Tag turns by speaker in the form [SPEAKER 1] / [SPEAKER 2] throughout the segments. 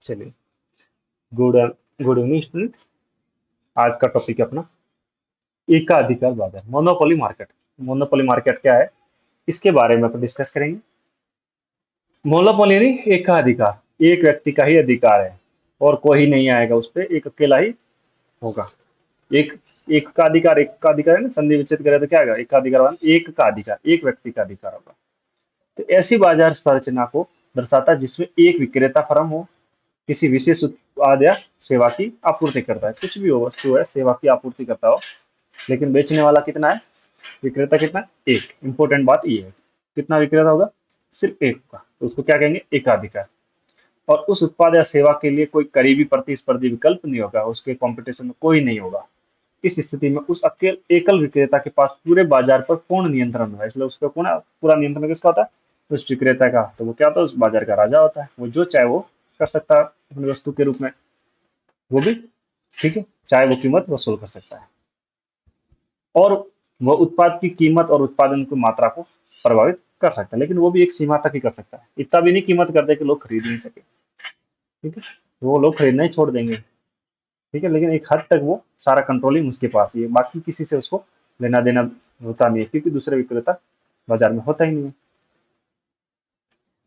[SPEAKER 1] चलिए, good good evening student. आज का टॉपिक है अपना एकाधिकार बाजार, मोनोपोली मार्केट। मोनोपोली मार्केट क्या है, इसके बारे में अपन डिस्कस करेंगे। मोनोपोली यानी एकाधिकार, एक व्यक्ति का ही अधिकार है और कोई नहीं आएगा उस पर, एक अकेला ही होगा। एक एक का अधिकार, एक का अधिकार है ना, संधि विच्छेद करे तो क्या आएगा, एकाधिकार वाला एक का अधिकार, एक व्यक्ति का अधिकार होगा। तो ऐसी बाजार संरचना को दर्शाता है जिसमें एक विक्रेता फर्म हो, किसी विशेष उत्पाद या सेवा की आपूर्ति करता है। कुछ भी हो, वस्तु है, सेवा की आपूर्ति करता हो, लेकिन बेचने वाला कितना है, विक्रेता कितना, एक। इंपॉर्टेंट बात ये है, कितना विक्रेता होगा, सिर्फ एक का, तो उसको क्या कहेंगे, एकाधिकार। और उस उत्पाद या सेवा के लिए कोई करीबी प्रतिस्पर्धी विकल्प नहीं होगा, उसके कंपटीशन में कोई नहीं होगा। इस स्थिति में उस एकल विक्रेता के पास पूरे बाजार पर पूर्ण नियंत्रण होगा। इसलिए उस पर पूरा नियंत्रण किसका होता है, उस विक्रेता का। तो वो क्या होता है, उस बाजार का राजा होता है। वो जो चाहे वो कर सकता है अपनी वस्तु के रूप में, वो भी ठीक है, चाहे वो कीमत वसूल कर सकता है। और वह उत्पाद की कीमत और उत्पादन की मात्रा को प्रभावित कर सकता है, लेकिन वो भी एक सीमा तक ही कर सकता है। इतना भी नहीं कीमत कर दे कि लोग खरीद नहीं सके, ठीक है, वो लोग खरीदना ही छोड़ देंगे, ठीक है, लेकिन एक हद तक वो सारा कंट्रोलिंग उसके पास ही है, बाकी किसी से उसको लेना देना होता नहीं है, क्योंकि दूसरे विक्रेता बाजार में होता ही नहीं है।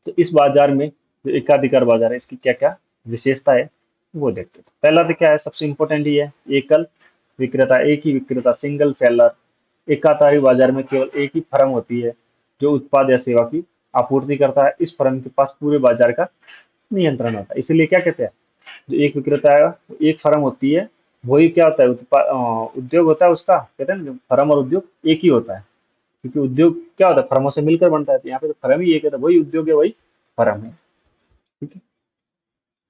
[SPEAKER 1] तो इस बाजार में जो एकाधिकार बाजार है, इसकी क्या क्या विशेषता है वो देखते हैं। पहला तो क्या है, सबसे इंपॉर्टेंट ही है, एकल विक्रेता, एक ही विक्रेता, सिंगल सेलर। एकाधिकार बाजार में केवल एक ही फर्म होती है जो उत्पाद या सेवा की आपूर्ति करता है। इस फर्म के पास पूरे बाजार का नियंत्रण होता है। इसीलिए क्या कहते हैं, जो एक विक्रेता है, एक फर्म होती है, वही क्या होता है, उद्योग होता है उसका, कहते हैं ना, फर्म और उद्योग एक ही होता है। क्योंकि उद्योग क्या होता है, फर्मों से मिलकर बनता है, तो यहाँ पे तो फर्म ही एक है, तो वही उद्योग है, वही फर्म है, ठीक है।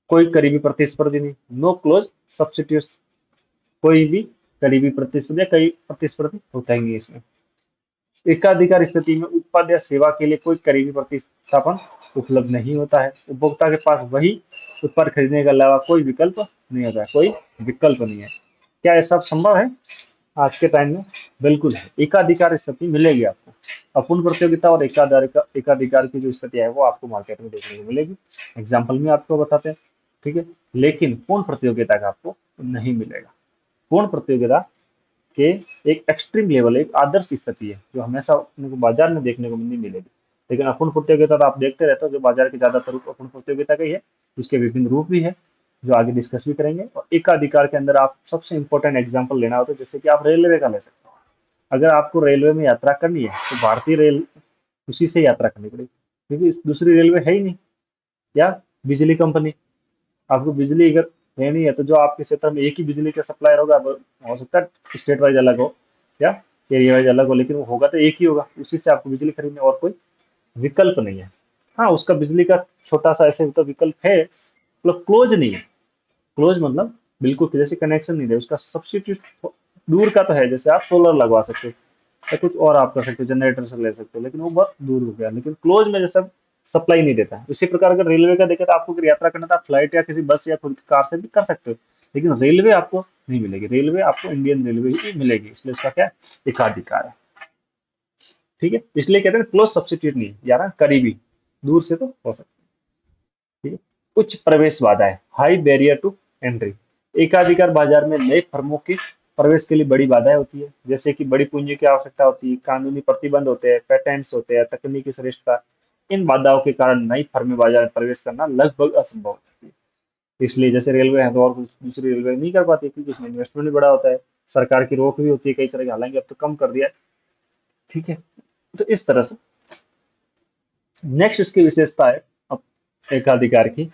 [SPEAKER 1] कोई करीबी प्रतिस्पर्धी नहीं, नो क्लोज सब्सिट्यूट, कोई भी करीबी प्रतिस्पर्धी, कई प्रतिस्पर्धी होता ही नहीं इसमें। एकाधिकार स्थिति में उत्पाद या सेवा के लिए कोई करीबी प्रतिस्थापन उपलब्ध नहीं होता है। उपभोक्ता के पास वही उत्पाद खरीदने के अलावा कोई विकल्प नहीं होता है, कोई विकल्प नहीं है। क्या ये सब संभव है आज के टाइम में? बिल्कुल है, एकाधिकार स्थिति मिलेगी आपको। अपूर्ण प्रतियोगिता और एकाधिकार की जो स्थिति है वो आपको मार्केट में देखने को मिलेगी। एग्जाम्पल में आपको बताते हैं, ठीक है, लेकिन पूर्ण प्रतियोगिता का आपको नहीं मिलेगा। पूर्ण प्रतियोगिता के एक एक्सट्रीम लेवल, एक आदर्श स्थिति है जो हमेशा अपने को बाजार में देखने को नहीं मिलेगी। लेकिन अपूर्ण प्रतियोगिता तो आप देखते रहते हो, जो बाजार के ज्यादातर रूप अपूर्ण प्रतियोगिता का ही है। उसके विभिन्न रूप भी है जो आगे डिस्कस भी करेंगे। और एकाधिकार के अंदर आप सबसे इंपॉर्टेंट एग्जाम्पल लेना हो तो जैसे कि आप रेलवे का ले सकते हो। अगर आपको रेलवे में यात्रा करनी है तो भारतीय रेल, उसी से यात्रा करनी पड़ेगी, क्योंकि दूसरी रेलवे है ही नहीं। या बिजली कंपनी, आपको बिजली अगर लेनी है तो जो आपके क्षेत्र में एक ही बिजली का सप्लायर होगा, हो सकता है स्टेट वाइज अलग हो या एरिया वाइज अलग हो, लेकिन वो होगा तो एक ही होगा, उसी से आपको बिजली खरीदनी, और कोई विकल्प नहीं है। हाँ, उसका बिजली का छोटा सा ऐसे तो विकल्प है, मतलब क्लोज नहीं है। क्लोज मतलब बिल्कुल जैसे कनेक्शन नहीं है, उसका सब्सिट्यूट दूर का तो है, जैसे आप सोलर लगवा सकते हो या कुछ और आप कर सकते हो, जनरेटर से ले सकते हो, लेकिन वो बहुत दूर हो गया। लेकिन क्लोज में जैसा सप्लाई नहीं देता है। इसी प्रकार अगर रेलवे का देखें तो आपको अगर यात्रा करना था, आप फ्लाइट या किसी बस या खुद की कार से भी कर सकते हो, लेकिन रेलवे आपको नहीं मिलेगी। रेलवे आपको इंडियन रेलवे ही मिलेगी, इसलिए इसका क्या है, एकाधिकार है, ठीक है। इसलिए कहते हैं क्लोज सब्सिट्यूट नहीं, यार करीबी, दूर से तो हो सकता है, ठीक है। उच्च प्रवेश बाधा है, हाई बैरियर टू एंट्री। एकाधिकार बाजार में नए फर्मों की प्रवेश के लिए बड़ी बाधाएं होती है, जैसे कि बड़ी पूंजी की आवश्यकता होती है, कानूनी प्रतिबंध होते हैं, पेटेंट्स होते हैं, तकनीकी श्रेष्ठता। इन बाधाओं के कारण नई फर्में बाजार में प्रवेश करना लगभग असंभव होती है। इसलिए जैसे रेलवे है तो और दूसरी रेलवे नहीं कर पाती, क्योंकि उसमें इन्वेस्टमेंट भी बड़ा होता है, सरकार की रोक भी होती है कई तरह की, हालांकि अब तो कम कर दिया है, ठीक है। तो इस तरह से नेक्स्ट इसकी विशेषता है अब एकाधिकार की,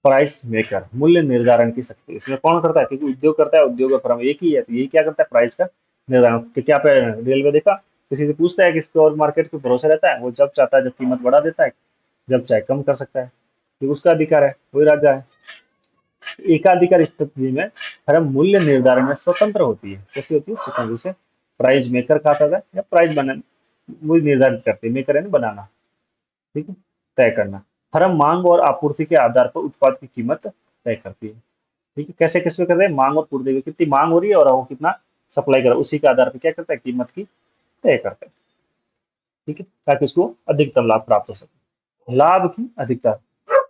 [SPEAKER 1] प्राइस मेकर, मूल्य निर्धारण की शक्ति। इसमें कौन करता है, क्योंकि उद्योग करता है, उद्योग और फर्म एक ही है, तो यही क्या करता है, प्राइस का निर्धारण। कि क्या पे रेलवे देखा, किसी से पूछता है, किसी और मार्केट पे भरोसा रहता है, वो जब चाहता है जब कीमत बढ़ा देता है, जब चाहे कम कर सकता है, ये उसका अधिकार है, वही राजा है। एकाधिकार स्थिति में फर्म मूल्य निर्धारण में स्वतंत्र होती है। कैसी होती है, स्वतंत्र। जैसे प्राइस मेकर खाता है या प्राइस बना, वही निर्धारित करती है, मेकर है ना, बनाना, ठीक है, तय करना। फर्म मांग और आपूर्ति के आधार पर उत्पाद की कीमत तय करती है, ठीक है। कैसे किस पे कर रहे हैं, मांग और पूर्ति की, कितनी मांग हो रही है और वो कितना सप्लाई कर रहा है, उसी के आधार पर क्या करता है, कीमत की तय करता है, ठीक है, ताकि उसको अधिकतम लाभ प्राप्त हो सके। लाभ की अधिकता,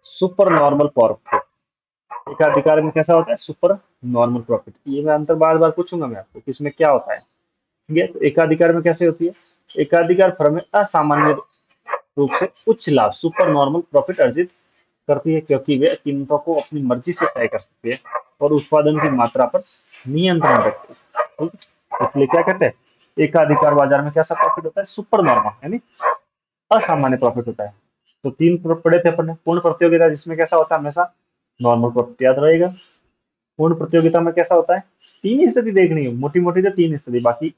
[SPEAKER 1] सुपर नॉर्मल प्रॉफिट, एकाधिकार में कैसा होता है, सुपर नॉर्मल प्रॉफिट। ये मैं अंतर बार बार पूछूंगा मैं आपको कि इसमें क्या होता है। ठीक है, तो एकाधिकार में कैसे होती है, एकाधिकार फर्म में असामान्य रूप से उच्च लाभ सुपर नॉर्मल प्रॉफिट अर्जित करती है, क्योंकि वे कीमतों को अपनी मर्जी से तय कर सकते हैं और उत्पादन की मात्रा पर नियंत्रण रखते हैं। ठीक है? इसलिए क्या कहते हैं, एकाधिकार बाजार में कैसा प्रॉफिट होता है, सुपर नॉर्मल यानी असामान्य प्रॉफिट होता है। तो तीन पढ़े थे अपन ने, पूर्ण प्रतियोगिता जिसमें कैसा होता है हमेशा नॉर्मल प्रॉफिट याद रहेगा। पूर्ण प्रतियोगिता में कैसा होता है, तीन ही स्थिति देखनी है, मोटी मोटी तो तीन स्थिति, बाकी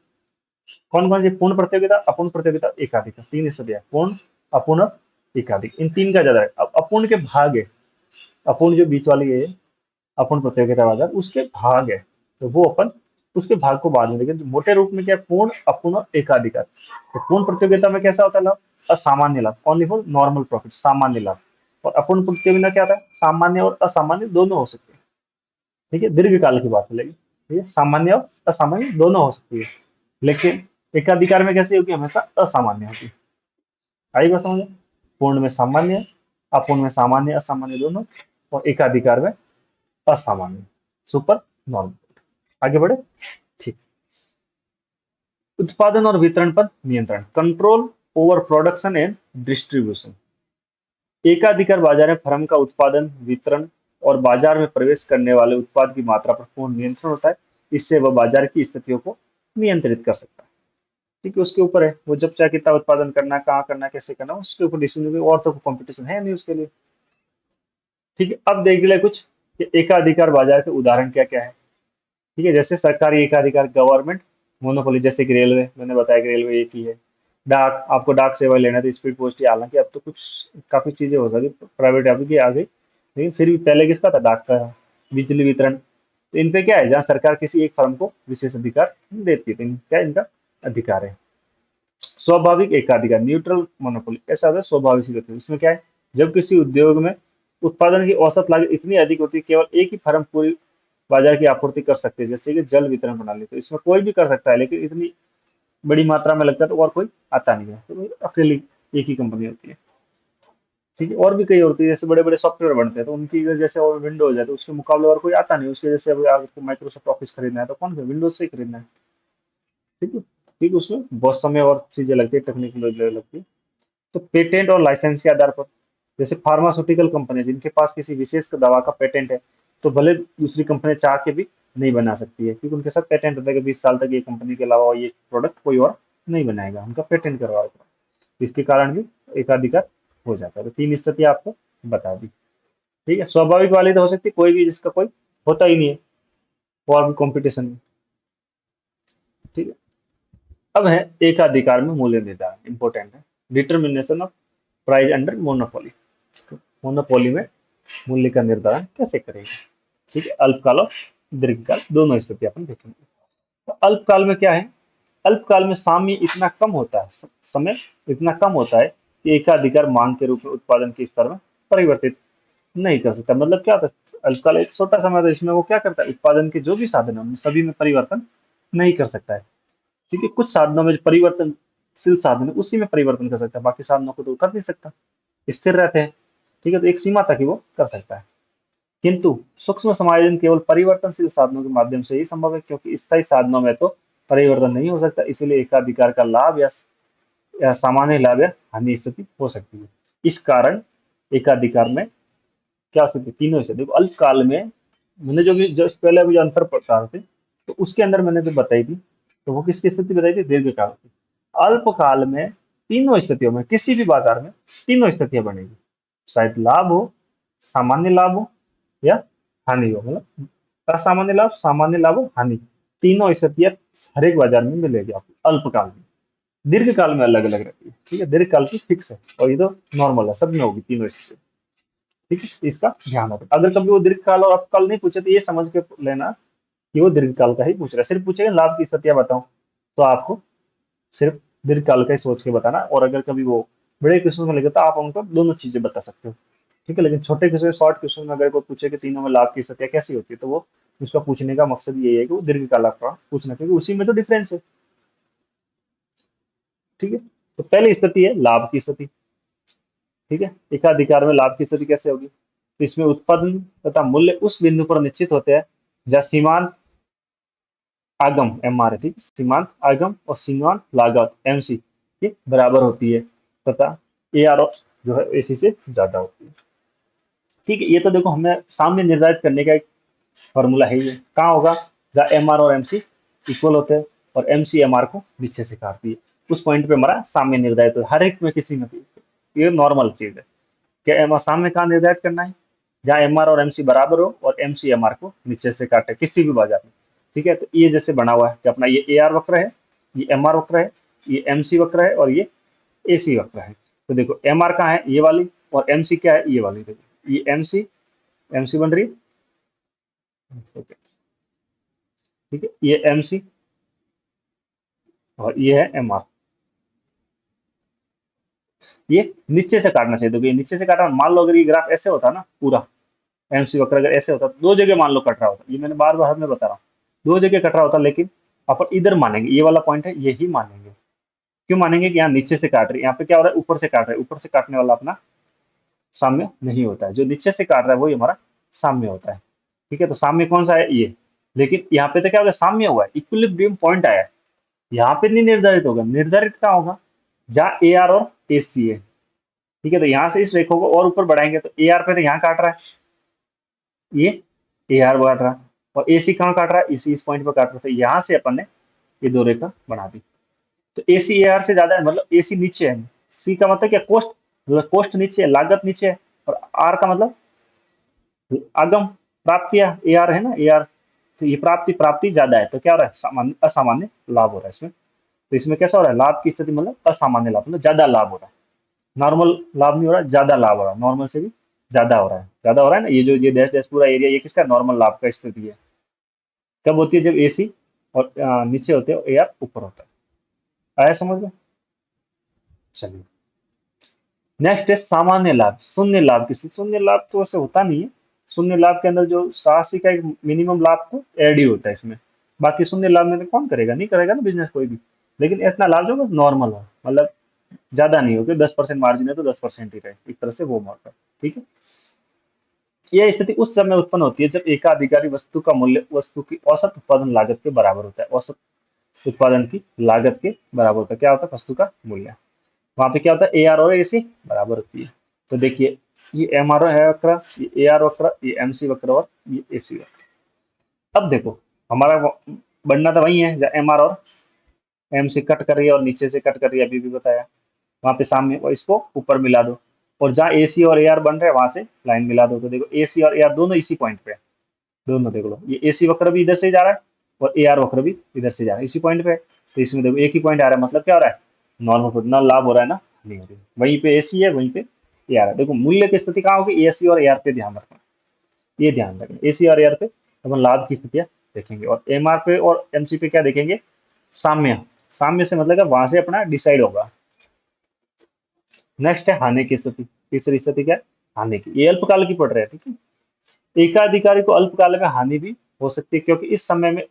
[SPEAKER 1] कौन कौन सी, पूर्ण प्रतियोगिता, अपूर्ण प्रतियोगिता, एकाधिक, तीन स्थितियां, पूर्ण, अपूर्ण, एकाधिक, इन तीन का ज्यादा है। अब अपूर्ण के भाग है, अपूर्ण जो बीच वाली है अपूर्ण प्रतियोगिता बाजार, उसके भाग है, तो वो अपन उसके भाग को बाद में देखें। तो मोटे रूप में क्या है, पूर्ण, अपूर्ण और एकाधिकार। तो पूर्ण प्रतियोगिता में कैसा होता है लाभ, असामान्य लाभ, ओनली फॉर नॉर्मल प्रॉफिट, सामान्य लाभ। और अपूर्ण प्रतियोगिता क्या होता है, सामान्य और असामान्य दोनों हो सकते हैं। ठीक है, दीर्घकाल की बात चलेगी, ठीक है, सामान्य और असामान्य दोनों हो सकती है, लेकिन एकाधिकार में कैसे होगी, हमेशा असामान्य होगी। आई बात समझ में? पूर्ण में सामान्य, अपूर्ण में सामान्य असामान्य दोनों, और एकाधिकार में असामान्य, सुपर नॉर्मल। आगे बढ़े। ठीक, उत्पादन और वितरण पर नियंत्रण, control over production and distribution. एकाधिकार बाजार में फर्म का उत्पादन, वितरण और बाजार में प्रवेश करने वाले उत्पाद की मात्रा पर पूर्ण नियंत्रण होता है। इससे वह बाजार की स्थितियों को नियंत्रित कर सकता है। ठीक है, उसके ऊपर है, वो जब चाहे कितना उत्पादन करना है, कहाँ करना है, कैसे करना है, उसके ऊपर डिसीजन, और तो कंपटीशन है नहीं उसके लिए। ठीक है, अब देख ले कुछ कि एकाधिकार बाजार के उदाहरण क्या क्या है। ठीक है, जैसे सरकारी एकाधिकार, गवर्नमेंट मोनोपोली, जैसे कि रेलवे, मैंने बताया कि रेलवे एक ही है। डाक, आपको डाक सेवा लेना है तो स्पीड पोस्ट ही, हालांकि अब तो कुछ काफी चीजें हो सकी, प्राइवेट अभी की आ गई, लेकिन फिर भी पहले किसका था, डाक का। बिजली वितरण, तो इन पे क्या है, जहाँ सरकार किसी एक फर्म को विशेष अधिकार देती है, तो क्या इनका अधिकार है। स्वाभाविक एकाधिकार, न्यूट्रल मोनोपोली, ऐसा होता है स्वाभाविक ही होती है। इसमें क्या है, जब किसी उद्योग में उत्पादन की औसत लागत इतनी अधिक होती है, केवल एक ही फर्म पूरी बाजार की आपूर्ति कर सकते हैं, जैसे कि जल वितरण प्रणाली, तो इसमें कोई भी कर सकता है, लेकिन इतनी बड़ी मात्रा में लगता है तो और कोई आता नहीं है, तो अकेली एक ही कंपनी होती है। ठीक है, और भी कई होती है, जैसे बड़े बड़े सॉफ्टवेयर बनते हैं, तो उनकी जैसे और विंडोज है, तो उसके मुकाबले और कोई आता नहीं, उसके जैसे अभी आपको माइक्रोसॉफ्ट ऑफिस खरीदना है तो कौन सा, विंडोज से ही खरीदना है। ठीक है, ठीक, उसमें बहुत समय और चीजें लगती है, टेक्निकल नॉलेज लगती है। तो पेटेंट और लाइसेंस के आधार पर, जैसे फार्मास्यूटिकल कंपनी जिनके पास किसी विशेष दवा का पेटेंट है, तो भले दूसरी कंपनी चाह के भी नहीं बना सकती है, क्योंकि उनके साथ पेटेंट होता है कि 20 साल तक ये कंपनी के अलावा ये प्रोडक्ट कोई और नहीं बनाएगा, उनका पेटेंट करवा होगा। इसके कारण भी एकाधिकार हो जाता है। तो तीन स्थिति आपको बता दी। ठीक है, स्वाभाविक वाली तो हो सकती है कोई भी जिसका कोई होता ही नहीं है, और भी कॉम्पिटिशन में। ठीक है, अब है एकाधिकार में मूल्य निर्धारण, इंपॉर्टेंट है, determination of price under monopoly. Monopoly में मूल्य का निर्धारण कैसे करेंगे। ठीक है, अल्पकाल और दीर्घकाल दोनों स्थिति अपन देखेंगे। तो अल्पकाल में क्या है, अल्पकाल में साम्य इतना कम होता है, समय इतना कम होता है कि एकाधिकार मांग के रूप में उत्पादन के स्तर में परिवर्तित नहीं कर सकता। मतलब क्या होता है, अल्पकाल एक छोटा समय होता है जिसमें वो क्या करता है, उत्पादन के जो भी साधन है उनमें सभी में परिवर्तन नहीं कर सकता है। क्योंकि कुछ साधनों में जो परिवर्तनशील साधन है उसी में परिवर्तन कर सकता है, बाकी साधनों को तो कर नहीं सकता, स्थिर रहते हैं। ठीक है, तो एक सीमा तक ही वो कर सकता है। किंतु सूक्ष्म समायोजन केवल परिवर्तनशील साधनों के माध्यम से ही संभव है, क्योंकि स्थायी साधनों में तो परिवर्तन नहीं हो सकता, इसलिए एकाधिकार का लाभ या सामान्य लाभ या हानि स्थिति हो सकती है। इस कारण एकाधिकार में क्या स्थिति, तीनों स्थिति। देखो अल्पकाल में मैंने जो भी जस्ट पहले अभी जो अंतर बता रहे थे, तो उसके अंदर मैंने जो बताई थी, तो वो किसकी स्थिति बताई थी, दीर्घकाल की। अल्पकाल में तीनों स्थितियों में किसी भी बाजार में तीनों स्थितियां बनेगी, शायद लाभ हो, सामान्य लाभ हो, या हानि हो, मतलब असामान्य लाभ, सामान्य लाभ और हानि, तीनों स्थितियां हर एक बाजार में मिलेगी आपको अल्पकाल में। दीर्घकाल में अलग अलग रहती है। ठीक है, दीर्घकाल की फिक्स है, और ये तो नॉर्मल है, सब में होगी तीनों स्थिति। ठीक है, इसका ध्यान रखो, अगर कभी वो दीर्घकाल और अल्पकाल नहीं पूछे तो ये समझ के लेना कि वो दीर्घकाल का ही पूछ रहा है। सिर्फ पूछेगा लाभ की स्थितियां बताओ, तो आपको सिर्फ दीर्घकाल का ही सोच के बताना, और अगर कभी वो बड़े क्वेश्चन में लगे तो आप उनको दोनों चीजें बता सकते हो। ठीक है, लेकिन छोटे क्वेश्चन, शॉर्ट क्वेश्चन में अगर कोई पूछे कि तीनों में लाभ की स्थितियां कैसी होती है, तो वो उसका पूछने का मकसद यही है कि वो दीर्घकाल का पूछना, क्योंकि उसी में तो डिफरेंस है। ठीक है, तो पहली स्थिति है लाभ की स्थिति। ठीक है, एकाधिकार में लाभ की स्थिति कैसे होगी, तो इसमें उत्पादन तथा मूल्य उस बिंदु पर निश्चित होते हैं जहाँ सीमांत आगम MR है, ठीक, सीमांत आगम और सीमांत लागत MC ये बराबर होती है तथा AR जो है AC से ज्यादा होती है। ठीक है, ये तो देखो हमें सामने निर्धारित करने का एक फॉर्मूला है। ये कहाँ होगा, जहाँ MR और MC इक्वल होते हैं और MC MR को नीचे से काटती है, उस पॉइंट पे हमारा सामने निर्धारित होता है हर एक में, किसी में भी। ये नॉर्मल चीज है। क्या एम सामने कहाँ निर्धारित करना है, जहाँ MR और MC बराबर हो और MC MR को नीचे से काटे किसी भी बाजार में। ठीक है, तो ये जैसे बना हुआ है कि अपना ये AR वक्र है, ये MR वक्र है, ये MC वक्र है और ये AC वक्र है। तो देखो MR कहाँ है, ये वाली, और MC क्या है, ये वाली। देखो ये MC बन रही है, ठीक है, ये MC और ये है MR। ये नीचे से काटना चाहिए। देखो ये नीचे से काटा, मान लो अगर ये ग्राफ ऐसे होता ना पूरा, MC वक्र अगर ऐसे होता, दो जगह मान लो कट रहा होता, ये मैंने बार बार में बता रहा हूँ, दो जगह कट रहा होता, लेकिन अपन इधर मानेंगे, ये वाला पॉइंट है, यही मानेंगे। क्यों मानेंगे कि यहाँ नीचे से काट रही है, यहाँ पे क्या हो रहा है, ऊपर से काट रहा है, ऊपर से काटने वाला अपना साम्य नहीं होता है, जो नीचे से काट रहा है वही हमारा साम्य होता है। ठीक है, तो साम्य कौन सा है, ये। लेकिन यहाँ पे तो क्या होगा, साम्य हुआ है, इक्विलिब्रियम पॉइंट आया है, यहाँ पे नहीं निर्धारित होगा। निर्धारित कहाँ होगा, जहाँ AR और AC है। ठीक है, तो यहाँ से इस रेखा को और ऊपर बढ़ाएंगे तो AR पे तो यहाँ काट रहा है, ये AR काट रहा है, और AC कहाँ काट रहा है, इस पॉइंट पे काट रहा है। तो यहाँ से अपन ने ये दो रेखा बना दी। तो AC AR से ज्यादा है, मतलब AC नीचे है। C का मतलब क्या, कोस्ट, मतलब कोस्ट नीचे है, लागत नीचे है, और R का मतलब आगम, प्राप्तियां, AR है ना, AR। तो ये प्राप्ति प्राप्ति ज्यादा है, तो क्या हो रहा है, सामान्य असामान्य लाभ हो रहा है इसमें। तो इसमें कैसा हो रहा है, लाभ की स्थिति मतलब असामान्य लाभ, मतलब ज्यादा लाभ हो रहा है। नॉर्मल लाभ नहीं हो रहा, ज्यादा लाभ हो रहा है, नॉर्मल से भी ज्यादा हो रहा है, ज्यादा हो रहा है ना। ये जो ये डैश डैश पूरा एरिया, ये किसका, नॉर्मल लाभ का स्थिति है। कब होती है, जब AC और नीचे होते हैं, AR ऊपर होता है। आया समझ में। चलिए, नेक्स्ट है सामान्य लाभ, शून्य लाभ। किसी शून्य लाभ तो वैसे होता नहीं है, शून्य लाभ के अंदर जो साहसी का एक मिनिमम लाभ तो ऐड ही होता है इसमें। बाकी शून्य लाभ में तो कौन करेगा, नहीं करेगा ना बिजनेस कोई भी। लेकिन इतना लाभ जो बस नॉर्मल हो, मतलब ज्यादा नहीं हो कि 10% मार्जिन है तो 10% ही रहे, एक तरह से वो मॉडल। ठीक है, यह स्थिति उस समय उत्पन्न होती है जब एकाधिकारी वस्तु का मूल्य वस्तु की औसत उत्पादन लागत के बराबर होता है। औसत उत्पादन की लागत के बराबर होता है, क्या होता है, वस्तु का मूल्य। वहां पे क्या होता है, AR और AC बराबर होती है। तो देखिए, ये MR है वक्र, ये AR वक्र, ये MC वक्र और ये AC वक्र। अब देखो, हमारा बनना तो वही है, जहाँ MR और MC कट कर रही है और नीचे से कट कर रही है, अभी भी बताया। वहां पे सामने और इसको ऊपर मिला दो, और जहाँ AC और AR बन रहे हैं वहां से लाइन मिला दो। तो देखो AC और AR दोनों इसी पॉइंट पे है, दोनों देख लो, ये AC वक्र भी इधर से जा रहा है और AR वक्र भी इधर से जा रहा है, इसी पॉइंट पे है। तो इसमें देखो एक ही पॉइंट आ रहा है, मतलब क्या हो रहा है, नॉर्मल, ना लाभ हो रहा है ना नहीं हो रही है। वहीं पे AC है, वहीं पे AR है। देखो मूल्य की स्थिति कहाँ होगी, AC और AR पे ध्यान रखना, ये ध्यान रखना, AC और AR पे अपन लाभ की स्थितियां देखेंगे, और MR पे और MC पे क्या देखेंगे, साम्य। साम्य से मतलब वहां से अपना डिसाइड होगा। नेक्स्ट है हानि की स्थिति। तीसरी स्थिति क्या है, हानि की। ये अल्पकाल की पड़ रही है, ठीक है। एकाधिकारी को अल्पकाल में हानि भी हो सकती है, क्योंकि इस समय में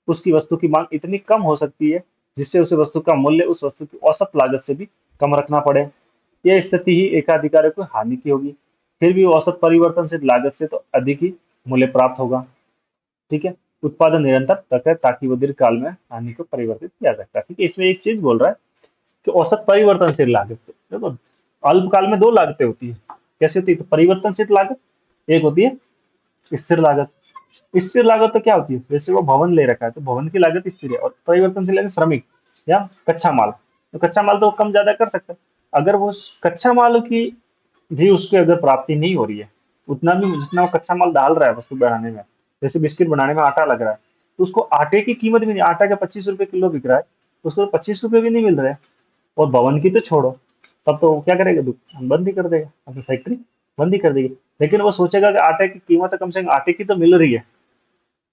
[SPEAKER 1] उसकी वस्तु की मांग इतनी कम हो सकती है जिससे उस वस्तु का मूल्य उस वस्तु की औसत लागत से भी कम रखना पड़े। यह स्थिति ही एकाधिकारी को हानि की होगी। फिर भी औसत परिवर्तनशील लागत से तो अधिक ही मूल्य प्राप्त होगा। ठीक है, उत्पादन निरंतर रखे ताकि वो दीर्घ काल में हानि को परिवर्तित किया जा सकता है। ठीक है, इसमें एक चीज बोल रहा है कि औसत परिवर्तनशील लागत, देखो अल्पकाल में दो लागतें होती है। कैसे होती है, तो परिवर्तनशील लागत, एक होती है स्थिर लागत। स्थिर लागत तो क्या होती है, जैसे वो भवन ले रखा है तो भवन की लागत स्थिर है, और परिवर्तनशील लागत श्रमिक या कच्चा माल। तो कच्चा माल तो वो कम ज्यादा कर सकता है। अगर वो कच्चा माल की भी उसकी अगर प्राप्ति नहीं हो रही है, उतना भी जितना वो कच्चा माल डाल रहा है वस्तु बनाने में, जैसे बिस्किट बनाने में आटा लग रहा है, तो उसको आटे की कीमत भी नहीं, आटा का 25 रुपए किलो बिक रहा है, तो उसको 25 रुपए भी नहीं मिल रहे हैं। और भवन की तो छोड़ो, तब तो वो क्या करेगा, दुकान बंद ही कर देगा, अपनी फैक्ट्री बंद ही कर देगी। लेकिन वो सोचेगा कि आटे की कीमत कम से कम आटे की तो मिल रही है,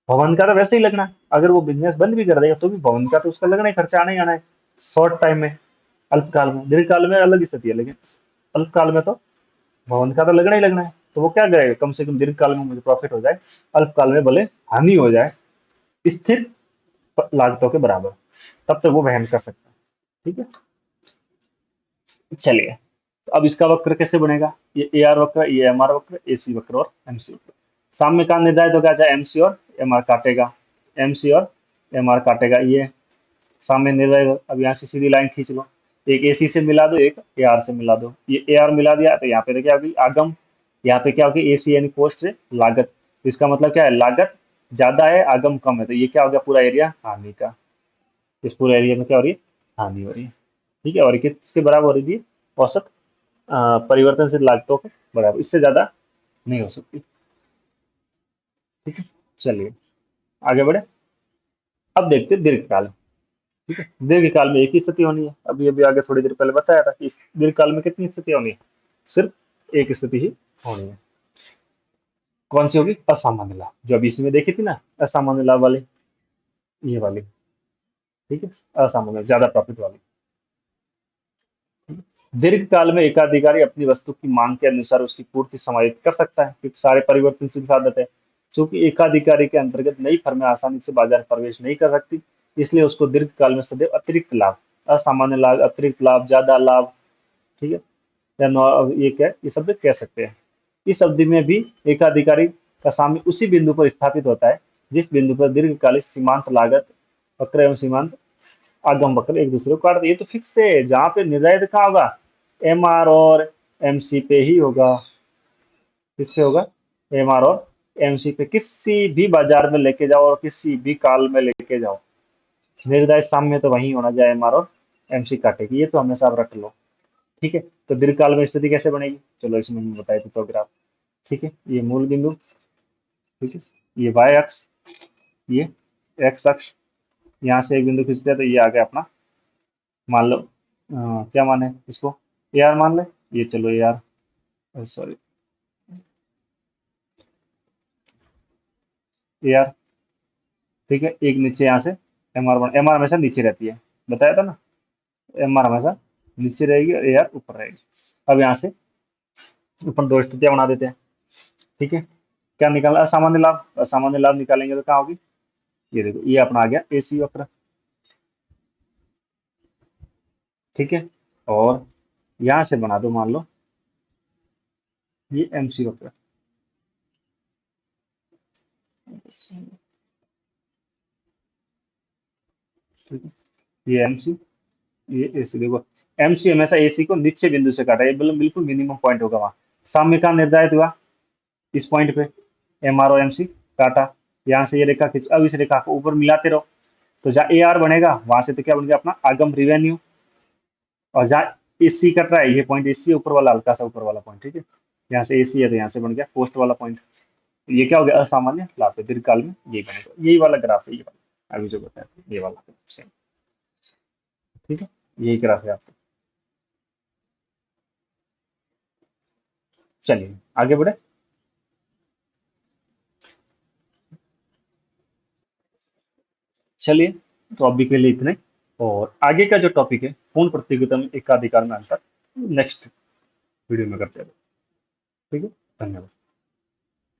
[SPEAKER 1] भवन का तो वैसे ही लगना है। अगर वो बिजनेस बंद भी कर देगा तो भी भवन का तो उसका लगना है, खर्चा आना ही आना है, शॉर्ट टाइम में। अल्पकाल में, दीर्घकाल में अलग स्थिति है, लेकिन अल्पकाल में तो भवन का तो लगना ही लगना है। तो वो क्या करेगा, कम से कम दीर्घकाल में मुझे प्रॉफिट हो जाए, अल्पकाल में भले हानि हो जाए, स्थिर लागतों के बराबर, तब तक वो वहन कर सकता है। ठीक है, चलिए, तो अब इसका वक्र कैसे बनेगा, ये ए आर वक्र, ये एम आर वक्र, ए सी वक्र और एम सी वक्र। साम्य का निर्धारित होगा, चाहे एम सी और एम आर काटेगा, एम सी और एम आर काटेगा, ये सामने निर्धारित। अब यहाँ से सीधी लाइन खींच लो, एक ए सी से मिला दो, एक ए आर से मिला दो, ये ए आर मिला दिया तो यहाँ पे क्या होगी, आगम। यहाँ पे क्या होगी, ए सी यानी कोष्ठ से लागत। इसका मतलब क्या है, लागत ज्यादा है, आगम कम है, तो ये क्या हो गया, पूरा एरिया हानि का। इस पूरे एरिया में क्या हो रही है, हानि हो रही है। ठीक है, और ये किसके बराबर हो रही है, औसत परिवर्तनशील लागतों के बराबर, इससे ज्यादा नहीं हो सकती। ठीक है, चलिए आगे बढ़े। अब देखते हैं दीर्घकाल। ठीक है, दीर्घकाल में एक ही स्थिति होनी है, अभी अभी आगे थोड़ी देर पहले बताया था कि इस दीर्घकाल में कितनी स्थिति होनी है, सिर्फ एक स्थिति ही होनी है। कौन सी होगी, असामान्य लाभ, जो अभी इसमें देखी थी ना, असामान्य लाभ वाली, ये वाली। ठीक है, असामान्य ज्यादा प्रॉफिट वाली। दीर्घकाल में एकाधिकारी अपनी वस्तु की मांग के अनुसार उसकी पूर्ति समायोजित कर सकता है, क्योंकि सारे परिवर्तनशील साधन है। चूंकि एकाधिकारी के अंतर्गत नई फर्में आसानी से बाजार प्रवेश नहीं कर सकती, इसलिए उसको दीर्घकाल में सदैव अतिरिक्त लाभ, असामान्य लाभ, अतिरिक्त लाभ, ज्यादा लाभ, ठीक है, या ये क्या, ये शब्द कह सकते हैं। इस अवधि में भी एकाधिकारी का साम्य उसी बिंदु पर स्थापित होता है जिस बिंदु पर दीर्घकालिक सीमांत लागत वक्र एवं सीमांत आगम वक्र एक दूसरे को काटते हैं। ये तो फिक्स है, जहां पे निर्धारित कहाँ होगा, एम आर और एम सी पे ही होगा। किस पे होगा, एम आर और एम सी पे। किसी भी बाजार में लेके जाओ और किसी भी काल में लेके जाओ, निर्धारित साम्य तो वही होना, जाए एम आर और एम सी काटेगी, ये तो हमेशा आप रख लो। ठीक है, तो दीर्घकाल में स्थिति कैसे बनेगी, चलो इसमें मैं बताया तो ग्राफ। ठीक है, ये मूल बिंदु, ठीक है, ये वाई अक्ष, ये एक्स अक्ष, यहाँ से एक बिंदु खींचते हैं तो ये आ गया अपना, मान लो क्या माने इसको, ए आर मान ले, ये चलो A R, sorry A R. ठीक है, एक नीचे यहाँ से M R one, M R हमेशा नीचे रहती है, बताया था ना, एम आर हमेशा नीचे रहेगी और ए आर ऊपर रहेगी। अब यहाँ से अपन दो स्थितियां बना देते हैं। ठीक है, क्या निकालना, असामान्य लाभ, असामान्य लाभ निकालेंगे तो कहाँ होगी, ये देखो, ये अपना आ गया ए सी वक्र। ठीक है, और यहाँ से बना दो, मान लो ये एम सी वक्र। ठीक है, ये एम सी, ये ए सी, देखो एम सी हमेशा ए सी को नीचे बिंदु से काटा, ये बिल्कुल मिनिमम पॉइंट होगा वहां। साम्य का निर्धारित हुआ इस पॉइंट पे, एम आर और एम सी काटा, यहाँ से ये रेखा खींच, अब इस रेखा को ऊपर मिलाते रहो, तो जहाँ ए आर बनेगा वहां से तो क्या बन गया अपना आगम रिवेन्यू, और जहाँ ए सी कट रहा है, ये पॉइंट ए सी ऊपर वाला, हल्का सा ऊपर वाला पॉइंट। ठीक है, यहाँ से ए सी है तो यहाँ से बन गया पोस्ट वाला पॉइंट। ये क्या हो गया, असामान्य लाभ है, दीर्घकाल में यही बनेगा, यही वाला ग्राफ है, ये वाला अभी जो बताया था, ये वाला सेम। ठीक है, यही ग्राफ है आपका। चलिए आगे बढ़े। चलिए, तो अभी के लिए इतने, और आगे का जो टॉपिक है, पूर्ण प्रतियोगिता में एकाधिकार में अंतर, नेक्स्ट वीडियो में करते हैं। ठीक है, धन्यवाद।